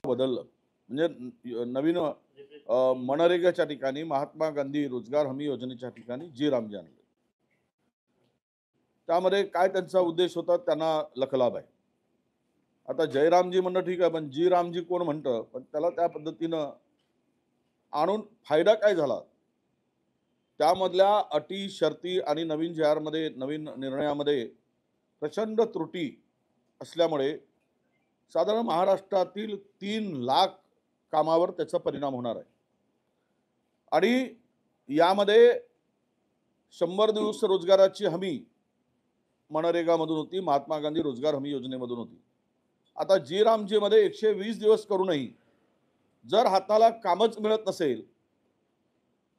बदललं. म्हणजे नवीन मनरेगाच्या ठिकाणी महात्मा गांधी रोजगार हमी योजनेच्या ठिकाणी जी रामजी आणले. त्यामध्ये काय त्यांचा उद्देश होता त्यांना लखलाभ आहे. आता जयरामजी म्हणणं ठीक आहे, पण जी रामजी कोण म्हणतं, पण त्याला त्या पद्धतीनं आणून फायदा काय झाला? त्यामधल्या अटी, शर्ती आणि नवीन मध्ये नवीन निर्णयामध्ये प्रचंड त्रुटी असल्यामुळे साधारण महाराष्ट्रातील 3 लाख कामावर त्याचा परिणाम होणार आहे. आणि यामध्ये 100 दिवस रोजगाराची हमी मनरेगामधून होती, महात्मा गांधी रोजगार हमी योजनेमधून होती. आता जी रामजीमध्ये 120 दिवस करूनही जर हाताला कामच मिळत नसेल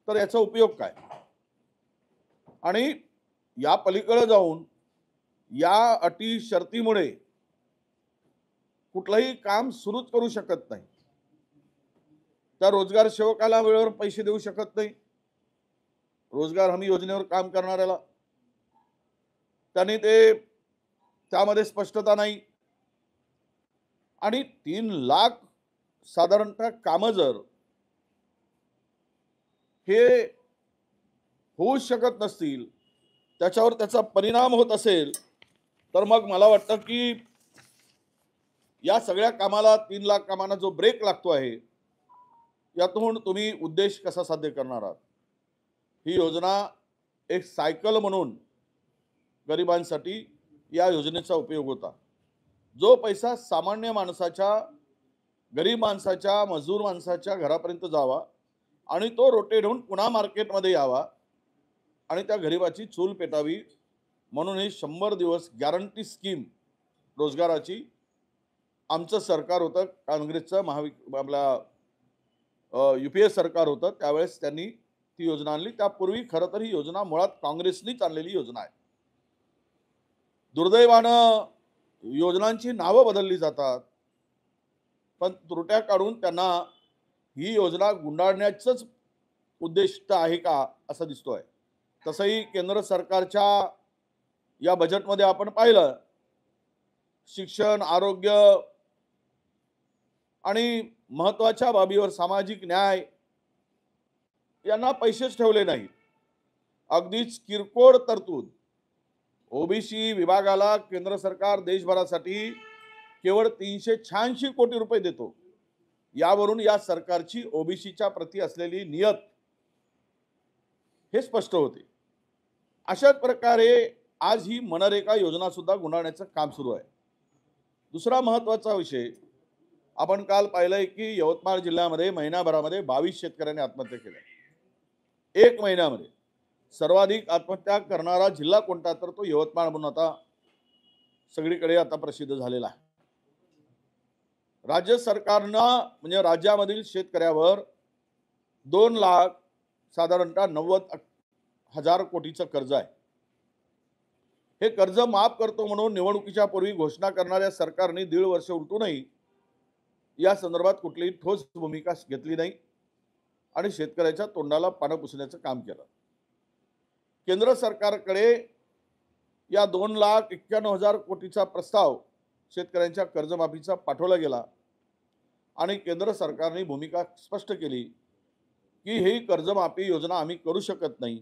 तर याचा उपयोग काय? आणि या पलीकडे जाऊन या अटी शर्तीमुळे कुठलंही काम सुरूच करू शकत नाही. त्या रोजगार सेवकाला वेळेवर पैसे देऊ शकत नाही. रोजगार हमी योजनेवर काम करणाऱ्याला त्यांनी त्यामध्ये स्पष्टता नाही. आणि 3 लाख साधारणतः कामं जर हे होऊ शकत नसतील, त्याच्यावर त्याचा परिणाम होत असेल, तर मग मला वाटतं की या सगळ्या कामाला 3 लाख कामांना जो ब्रेक लागतो आहे, यातून तुम्ही उद्देश कसा साध्य करणार आहात? ही योजना एक सायकल म्हणून गरिबांसाठी या योजनेचा उपयोग होता. जो पैसा सामान्य माणसाच्या, गरीब माणसाच्या, मजूर माणसाच्या घरापर्यंत जावा आणि तो रोटेट होऊन पुन्हा मार्केटमध्ये यावा आणि त्या गरिबाची चूल पेटावी, म्हणून ही 100 दिवस गॅरंटी स्कीम रोजगाराची आमचं सरकार होतं, काँग्रेसचं आपल्या UPA सरकार होतं, त्यावेळेस त्यांनी ती योजना आणली. त्यापूर्वी खरं तर ही योजना मुळात काँग्रेसनीच आणलेली योजना आहे. दुर्दैवानं योजनांची नावं बदलली जातात, पण त्रुट्या काढून त्यांना ही योजना गुंडाळण्याचंच उद्दिष्ट आहे का असं दिसतोय. तसंही केंद्र सरकारच्या या बजेटमध्ये आपण पाहिलं, शिक्षण, आरोग्य आणि महत्त्वाच्या बाबीवर सामाजिक न्याय यांना पैसेच ठेवले नाहीत. अगदीच किरकोळ तरतूद ओबीसी विभागाला केंद्र सरकार देशभरासाठी केवळ 386 कोटी रुपये देतो. यावरून या सरकारची ओबीसीच्या प्रती असलेली नियत हे स्पष्ट होते. अशाच प्रकारे आज ही मनरेगा योजना सुद्धा गुंडाळण्याचं काम सुरू आहे. दुसरा महत्त्वाचा विषय, आपण काल पाहिलंय की यवतमाळ जिल्ह्यामध्ये महिन्याभरामध्ये 22 शेतकऱ्यांनी आत्महत्या केल्या. 1 महिन्यामध्ये सर्वाधिक आत्महत्या करणारा जिल्हा कोणता, तर तो यवतमाळ म्हणून आता सगळीकडे आता प्रसिद्ध झालेला आहे. राज्य सरकारनं म्हणजे राज्यामधील शेतकऱ्यावर 2 लाख साधारणतः 90,000 कोटीचं कर्ज आहे. हे कर्ज माफ करतो म्हणून निवडणुकीच्या पूर्वी घोषणा करणाऱ्या सरकारने 1.5 वर्ष उलटूनही या संदर्भात कुठलीही ठोस भूमिका घेतली नाही आणि शेतकऱ्याच्या तोंडाला पानं पुसण्याचं काम केलं. केंद्र सरकारकडे या 2,91,000 कोटीचा प्रस्ताव शेतकऱ्यांच्या कर्जमाफीचा पाठवला गेला आणि केंद्र सरकारने भूमिका स्पष्ट केली की ही कर्जमाफी योजना आम्ही करू शकत नाही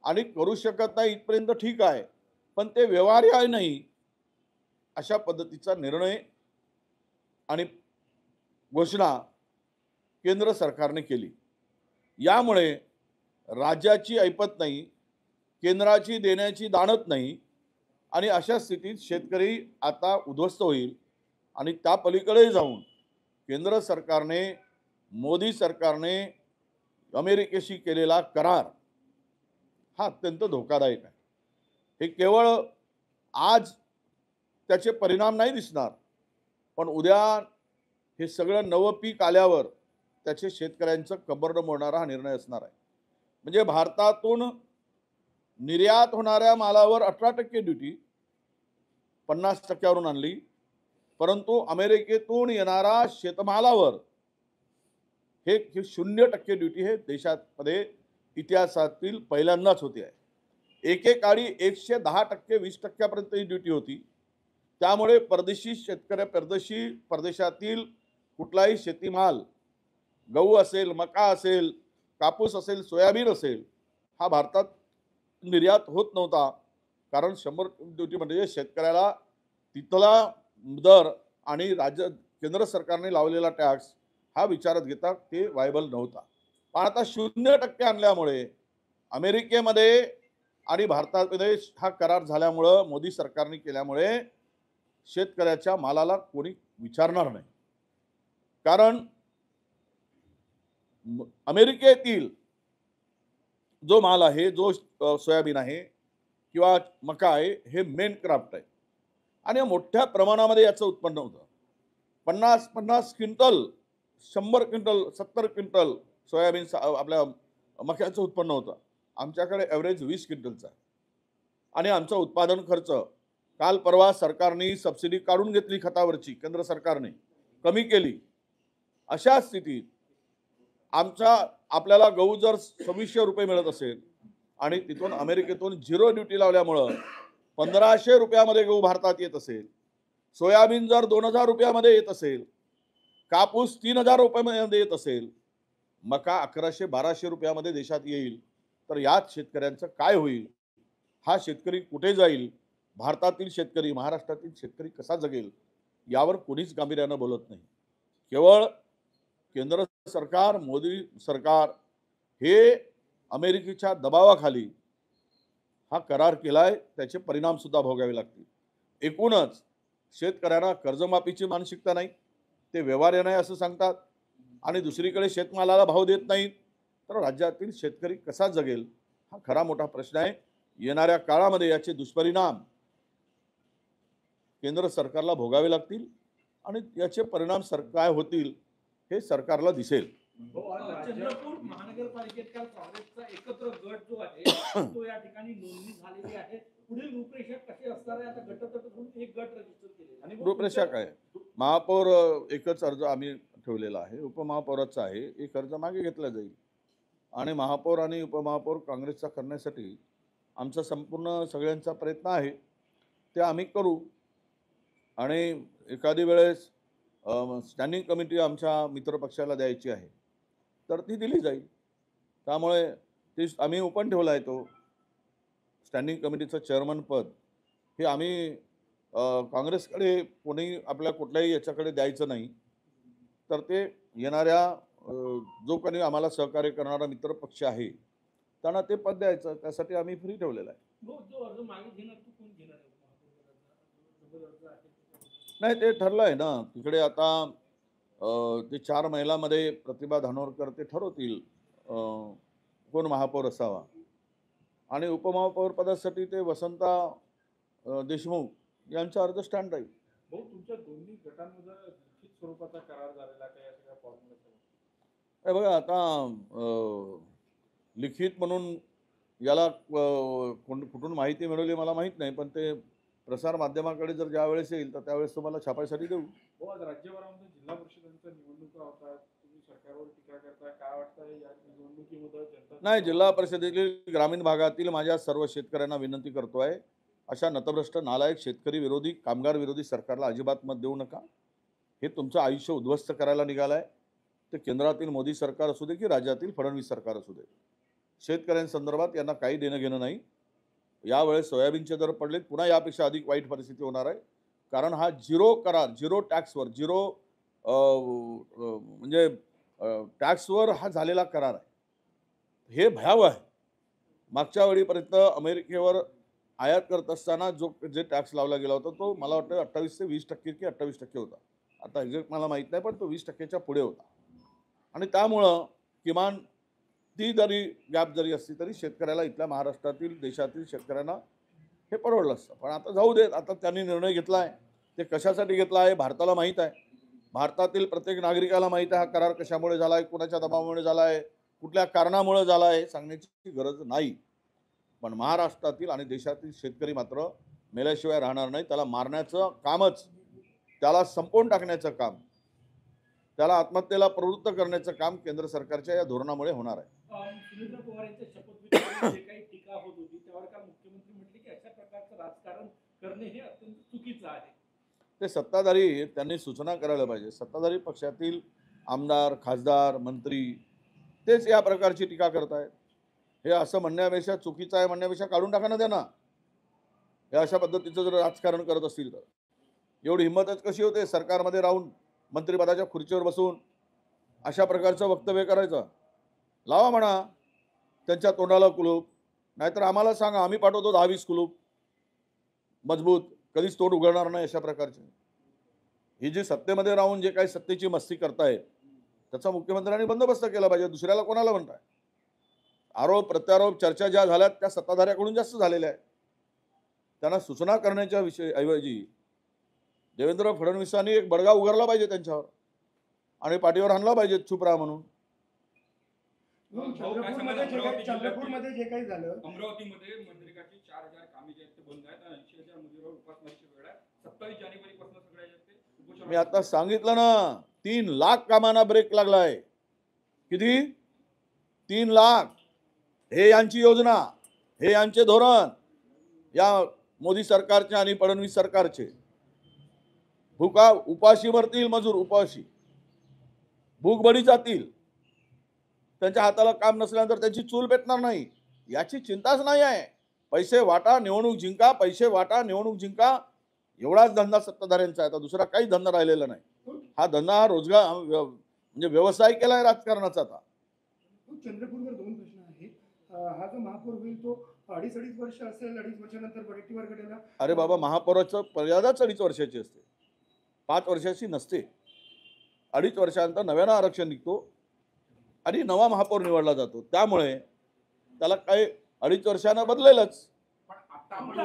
आणि करू शकत नाही इथपर्यंत ठीक आहे, पण ते व्यवहार्य नाही अशा पद्धतीचा निर्णय आणि घोषणा केंद्र सरकारने केली. यामुळे राज्याची ऐपत नाही, केंद्राची देण्याची दानत नाही आणि अशा स्थितीत शेतकरी आता उद्ध्वस्त होईल. आणि त्या पलीकडे जाऊन केंद्र सरकारने, मोदी सरकारने अमेरिकेशी केलेला करार हा अत्यंत धोकादायक आहे. हे केवळ आज त्याचे परिणाम नाही दिसणार, पण उद्या हे सगळं नवं पीक आल्यावर त्याचे शेतकऱ्यांचं कंबरडं मोडणारा हा निर्णय असणार आहे. म्हणजे भारतातून निर्यात होणाऱ्या मालावर 18% ड्युटी 50%वरून आणली, परंतु अमेरिकेतून येणारा शेतमालावर हे 0% ड्युटी हे देशामध्ये इतिहासातील पहिल्यांदाच होते आहे. एकेकाळी 110%, 20% पर्यंत ही ड्युटी होती. त्यामुळे परदेशी शेतकरी, परदेशातील कुठलाही शेतीमाल, गहू असेल, मका असेल, कापूस असेल, सोयाबीन असेल, हा भारतात निर्यात होत नव्हता. कारण 100 ड्युटी म्हणजे शेतकऱ्याला तिथला दर आणि केंद्र सरकारने लावलेला टॅक्स हा विचारात घेता ते वायबल नव्हता. पण आता 0% आणल्यामुळे अमेरिकेमध्ये आणि भारतामध्ये हा करार झाल्यामुळं, मोदी सरकारने केल्यामुळे शेतकऱ्याच्या मालाला कोणी विचारणार नाही. कारण अमेरिकेतील जो माल आहे, जो सोयाबीन आहे किंवा मका आहे, हे मेन क्राफ्ट आहे आणि मोठ्या प्रमाणामध्ये याचं उत्पन्न होतं. 50-50 क्विंटल, 100 क्विंटल, 70 क्विंटल सोयाबीन आपल्या मक्याचं उत्पन्न होतं. आमच्याकडे ॲव्हरेज 20 क्विंटलचा आहे आणि आमचा उत्पादन खर्च काल परवा सरकारने सबसिडी काढून घेतली खतावरची, केंद्र सरकारने कमी केली. अशा स्थितीत आपल्याला गहू जर 2600 रुपये मिळत असेल आणि तिथून अमेरिकेतून 0 ड्युटी लावल्यामुळं 1500 रुपयामध्ये गहू भारतात येत असेल, सोयाबीन जर 2000 रुपयामध्ये येत असेल, कापूस 3000 रुपयामध्ये येत असेल, मका 1100-1200 रुपयामध्ये देशात येईल, तर यात शेतकऱ्यांचं काय होईल? हा शेतकरी कुठे जाईल? भारतातील शेतकरी, महाराष्ट्रातील शेतकरी कसा जगेल? यावर कोणीच गांभीर्यानं बोलत नाही. केवळ केंद्र सरकार, मोदी सरकार हे अमेरिकेच्या दबावाखाली हा करार केलाय, त्याचे परिणाम सुद्धा भोगावे लागतील. एकूणच शेतकऱ्यांना कर्जमाफीची मानसिकता नाही, ते व्यवहार्य नाही असं सांगतात आणि दुसरीकडे शेतमालाला भाव देत नाहीत. तर राज्यातील शेतकरी कसा जगेल हा खरा मोठा प्रश्न आहे. येणाऱ्या काळामध्ये याचे दुष्परिणाम केंद्र सरकारला भोगावे लागतील आणि याचे परिणाम काय होतील हे सरकारला दिसेल. चंद्रपूर महानगरपालिकेत काल काँग्रेसचा एकत्र गट जो आहे तो या ठिकाणी नोंदणी झालेली आहे. पुढील रूपरेषा कशी असणार आहे? आता गटतटून एक गट रजिस्टर केले आणि रूपरेषा काय? महापौर एकच अर्ज आम्ही ठेवलेला आहे, उपमहापौराचा आहे. एक अर्ज मागे घेतला जाईल आणि महापौर आणि उपमहापौर काँग्रेसचा करण्यासाठी आमचा संपूर्ण सगळ्यांचा प्रयत्न आहे, ते आम्ही करू. आणि एखादी वेळेस स्टँडिंग कमिटी आमच्या मित्रपक्षाला द्यायची आहे तर ती दिली जाईल. त्यामुळे ती आम्ही ओपन ठेवला आहे. तो स्टँडिंग कमिटीचं चेअरमन पद हे आम्ही काँग्रेसकडे कोणी आपल्या कुठल्याही याच्याकडे द्यायचं नाही. तर ते येणाऱ्या जो कोणी आम्हाला सहकार्य करणारा मित्रपक्ष आहे त्यांना ते पद द्यायचं, त्यासाठी आम्ही फ्री ठेवलेलं आहे. नाही, ते ठरलं आहे ना तिकडे. आता ते 4 महिलांमध्ये प्रतिभा धानोरकर ते ठरवतील कोण महापौर असावा आणि उपमहापौर पदासाठी ते वसंता देशमुख यांचा अर्ज स्टँड राहील. तुमच्या दोन्ही गटांमध्ये लिखित स्वरूपाचा करार झालेला काय या सगळ्या फॉर्म्युलेशन? बघा, आता लिखित म्हणून याला कुठून माहिती मिळवली मला माहीत नाही, पण ते प्रसार माध्यमाकडे जर ज्यावेळेस येईल तर त्यावेळेस तुम्हाला छापायसाठी देऊ. आज राज्यभरामध्ये जिल्हा परिषदांच्या निवडणुका होतात, तुम्ही सरकारवर टीका करताय, काय वाटतं या निवडणुकीमध्ये जनता? नाही, जिल्हा परिषदेतील ग्रामीण भागातील माझ्या सर्व शेतकऱ्यांना विनंती करतोय, अशा नतभ्रष्ट, नालायक, शेतकरी विरोधी, कामगार विरोधी सरकारला अजिबात मत देऊ नका. हे तुमचं आयुष्य उद्ध्वस्त करायला निघालंय. ते केंद्रातील मोदी सरकार असू दे की राज्यातील फडणवीस सरकार असू दे, शेतकऱ्यांसंदर्भात यांना काही देणं घेणं नाही. यावेळेस सोयाबीनचे दर पडलेत, पुन्हा यापेक्षा अधिक वाईट परिस्थिती होणार आहे. कारण हा झिरो करार, झिरो टॅक्सवर, झिरो म्हणजे टॅक्सवर हा झालेला करार आहे. हे भयावह आहे. मागच्या वेळीपर्यंत अमेरिकेवर आयात करत असताना जे टॅक्स लावला गेला होता तो मला वाटतं 28 ते 20% की 28% होता. आता एक्झॅक्ट मला माहीत नाही, पण तो 20%च्या पुढे होता. आणि त्यामुळं किमान ती जरी गॅप जरी असली तरी शेतकऱ्याला, इथल्या महाराष्ट्रातील, देशातील शेतकऱ्यांना हे परवडलं असतं. पण आता जाऊ देत. आता त्यांनी निर्णय घेतला आहे, ते कशासाठी घेतला आहे भारताला माहीत आहे. भारतातील प्रत्येक नागरिकाला माहीत आहे हा करार कशामुळे झाला आहे, कुणाच्या दबावामुळे झाला आहे, कुठल्या कारणामुळे झाला आहे, सांगण्याची गरज नाही. पण महाराष्ट्रातील आणि देशातील शेतकरी मात्र मेल्याशिवाय राहणार नाही. त्याला मारण्याचं कामच, त्याला संपवून टाकण्याचं काम, त्याला आत्महत्येला प्रवृत्त करण्याचं काम केंद्र सरकारच्या या धोरणामुळे होणार आहे. सुनील पवार यांच्या शपथविधीवर जे काही टीका होत होती त्यावर काल मुख्यमंत्री म्हटले की अशा प्रकारचं राजकारण करणे हे अत्यंत चुकीचं आहे. ते सत्ताधारी त्यांनी सूचना करायला पाहिजे. सत्ताधारी पक्षातील आमदार, खासदार, मंत्री तेच या प्रकारची टीका करतायत. हे असं म्हणण्यापेक्षा, चुकीचं आहे म्हणण्यापेक्षा काढून टाका ना त्यांना. हे अशा पद्धतीचं जर राजकारण करत असतील तर एवढी हिंमतच कशी होते सरकारमध्ये राहून मंत्रिपदाच्या खुर्चीवर बसून अशा प्रकारचं वक्तव्य करायचं. लावा म्हणा त्यांच्या तोंडाला कुलूप, नाहीतर आम्हाला सांगा, आम्ही पाठवतो 10-20 कुलूप मजबूत, कधीच तोंड उघडणार नाही अशा प्रकारचे. ही जी सत्तेमध्ये राहून जे काही सत्तेची मस्ती करतायत त्याचा मुख्यमंत्र्यांनी बंदोबस्त केला पाहिजे. दुसऱ्याला कोणाला म्हणताय? आरोप प्रत्यारोप चर्चा ज्या झाल्यात त्या सत्ताधाऱ्याकडून जास्त झालेल्या आहेत. त्यांना सूचना करण्याच्या ऐवजी देवेंद्र फडणवीसांनी एक बडगा उगारला पाहिजे त्यांच्यावर आणि पाठीवर आणला पाहिजे चुप राहा म्हणून. चंद्रपूरमध्ये जे काही झालं, अमरावतीमध्ये मनरेगाची 4,000 कामे जे आहेत ते बंद आहेत आणि 80,000 मजुरांवर उपासमारीची वेळ आहे. 27 जानेवारीपासून सगळ्या उपोषण. मी आता सांगितलं ना, 3 लाख कामांना ब्रेक लागलाय. किती? 3 लाख. हे यांची योजना, हे यांचे धोरण, या मोदी सरकारचे आणि फडणवीस सरकारचे. उपाशी मरतील मजूर, उपाशी भूकबडी जातील. त्यांच्या हाताला काम नसल्यानंतर त्यांची चूल पेटणार नाही याची चिंताच नाही आहे. पैसे वाटा निवडणूक जिंका, पैसे वाटा निवडणूक जिंका, एवढाच धंदा सत्ताधाऱ्यांचा आहे. आता दुसरा काही धंदा राहिलेला नाही. हा धंदा, हा रोजगार, म्हणजे व्यवसाय केलाय राजकारणाचा. आता चंद्रपूरवर 2 प्रश्न आहेत. हा जो महापौर होईल तो 2.5 वर्ष असेल, 2.5 वर्षानंतर वैयक्तिक वर्गाला. अरे बाबा, महापौराचं मर्यादाच 2.5 वर्षाची असते, 5 वर्षाची नसते. 2.5 वर्षानंतर नव्यानं आरक्षण निघतो आणि नवा महापौर निवडला जातो. त्यामुळे त्याला काही 2.5 वर्षानं बदलेलच. पण आता आपण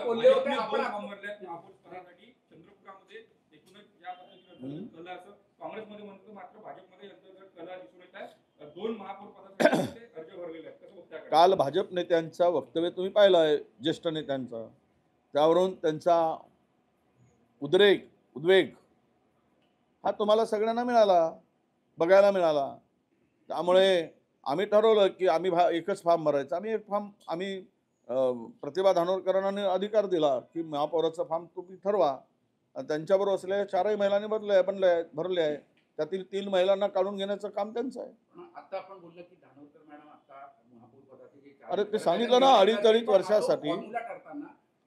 बोलले होते, आपण महापौर स्तरासाठी चंद्रपुरामध्ये एकूणच या पद्धतीने कला असं काँग्रेसमध्ये म्हणतो, मात्र भाजपमध्ये अंतर्गत कला दिसून येत आहे. 2 महापौर पदासाठी अर्ज भरलेले आहेत. कसं बघताय? काल भाजप नेत्यांचा वक्तव्य तुम्ही पाहिलं आहे, ज्येष्ठ नेत्यांचा. त्यावरून त्यांचा उद्वेग हा तुम्हाला सगळ्यांना मिळाला, बघायला मिळाला. त्यामुळे आम्ही ठरवलं की आम्ही एकच फॉर्म भरायचा. आम्ही प्रतिभा धानोरकरांना अधिकार दिला की महापौराचा फॉर्म तुम्ही ठरवा. त्यांच्याबरोबर असलेल्या 4ही महिलांनी भरले आहे. त्यातील 3 महिलांना काढून घेण्याचं काम त्यांचं आहे. आता आपण बोललो की धानोरकर मॅडम आता महापौर पदाचे जे अरे ते सांगितलं ना, 2.5 वर्षासाठी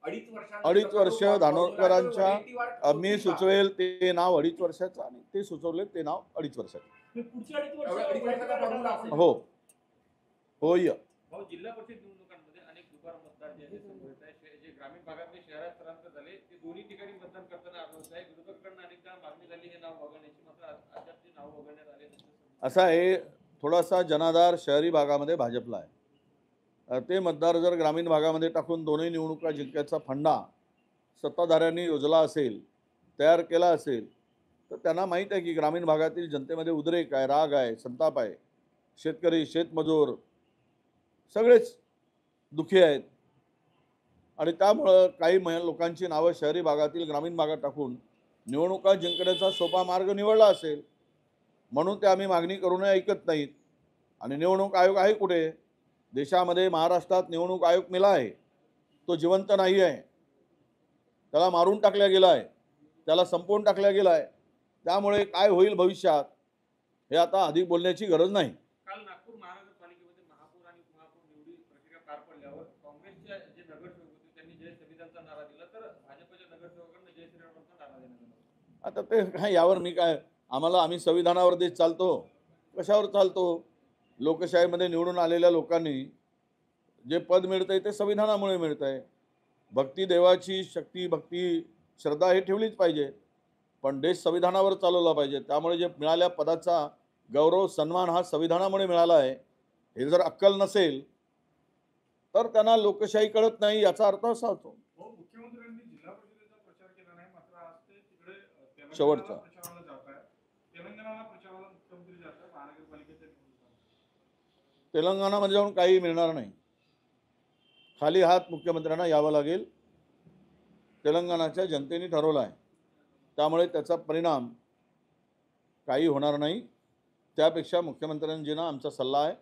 2.5 वर्ष धानोरकरांच्या मी सुचवेल ते नाव 2.5 वर्षाचं आणि ते सुचवले ते नाव 2.5 वर्षाचं. पुढच्या 2.5 वर्ष हो होय. भाऊ, जिल्हा परिषद निवडणुकांमध्ये अनेक दुबार मतदार जे आहेत समोर येत आहे. जे ग्रामीण भागातले शहरात स्थलांतर झाले ते दोन्ही ठिकाणी मतदान करताना आढळत आहे. विरोधकांकडून अनेकदा मागणी झाली हे नाव वगळण्याची, मात्र अद्याप ते नाव वगळण्यात आले नाही. असा आहे, थोडासा जनाधार शहरी भागामध्ये भाजपला आहे. ते मतदार जर ग्रामीण भागामध्ये टाकून दोन्ही निवडणुका जिंकायचा फंडा सत्ताधाऱ्यांनी योजला असेल, तयार केला असेल, तर त्यांना माहीत आहे की ग्रामीण भागातील जनतेमध्ये उद्रेक आहे, राग आहे, संताप आहे. शेतकरी, शेतमजूर सगळेच दुःखी आहेत आणि त्यामुळं काही लोकांची नावं शहरी भागातील ग्रामीण भागात टाकून निवडणुका जिंकण्याचा सोपा मार्ग निवडला असेल म्हणून ते आम्ही मागणी करूनही ऐकत नाहीत. आणि निवडणूक आयोग आहे कुठे? देशामध्ये महाराष्ट्रात निवडणूक आयोग मेला आहे, तो जिवंत नाही आहे. त्याला मारून टाकल्या गेला आहे, त्याला संपवून टाकल्या गेला आहे. त्यामुळे काय होईल भविष्यात हे आता अधिक बोलण्याची गरज नाही. काल नागपूर महानगरपालिकेमध्ये महापौर आणि उपमहापौर निवडी प्रक्रिया पार पडल्यावर काँग्रेसचे जे नगरसेवक होते त्यांनी जय संविधानचा नारा दिला, तर भाजपच्या नगरसेवकांना जय श्रीरामचा नारा देण्यात आला. आता ते काय, यावर मी काय, आम्ही संविधानावर देश चालतो, कशावर चालतो? लोकशाहीमध्ये निवडून आलेल्या लोकांनी जे पद मिळतंय ते संविधानामुळे मिळतंय. भक्ती, देवाची शक्ती, भक्ती, श्रद्धा हे ठेवलीच पाहिजे, पण देश संविधानावर चालवला पाहिजे. त्यामुळे जे मिळाल्या पदाचा गौरव, सन्मान हा संविधानामुळे मिळाला आहे. हे जर अक्कल नसेल तर त्यांना लोकशाही कळत नाही, याचा अर्थ असा होतो. मुख्यमंत्र्यांनी जिल्हा परिषदेचा प्रचार केला नाही, मात्र आज ते तिकडे शेवटचा प्रचाराला जात आहे. तेलंगणाला प्रचाराला मुख्यमंत्री जात आहे महानगरपालिकेच्या निवडणुकीत. तेलंगणामध्ये जाऊन काही मिळणार नाही. खाली हात मुख्यमंत्र्यांना यावं लागेल. तेलंगणाच्या जनतेने ठरवलं आहे, त्यामुळे त्याचा परिणाम काही होणार नाही. त्यापेक्षा मुख्यमंत्र्यांजींना आमचा सल्ला आहे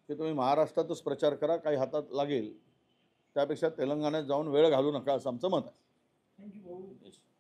की तुम्ही महाराष्ट्रातच प्रचार करा, काही हातात लागेल. त्यापेक्षा तेलंगणात जाऊन वेळ घालू नका असं आमचं मत आहे. थँक्यू. करू Yes.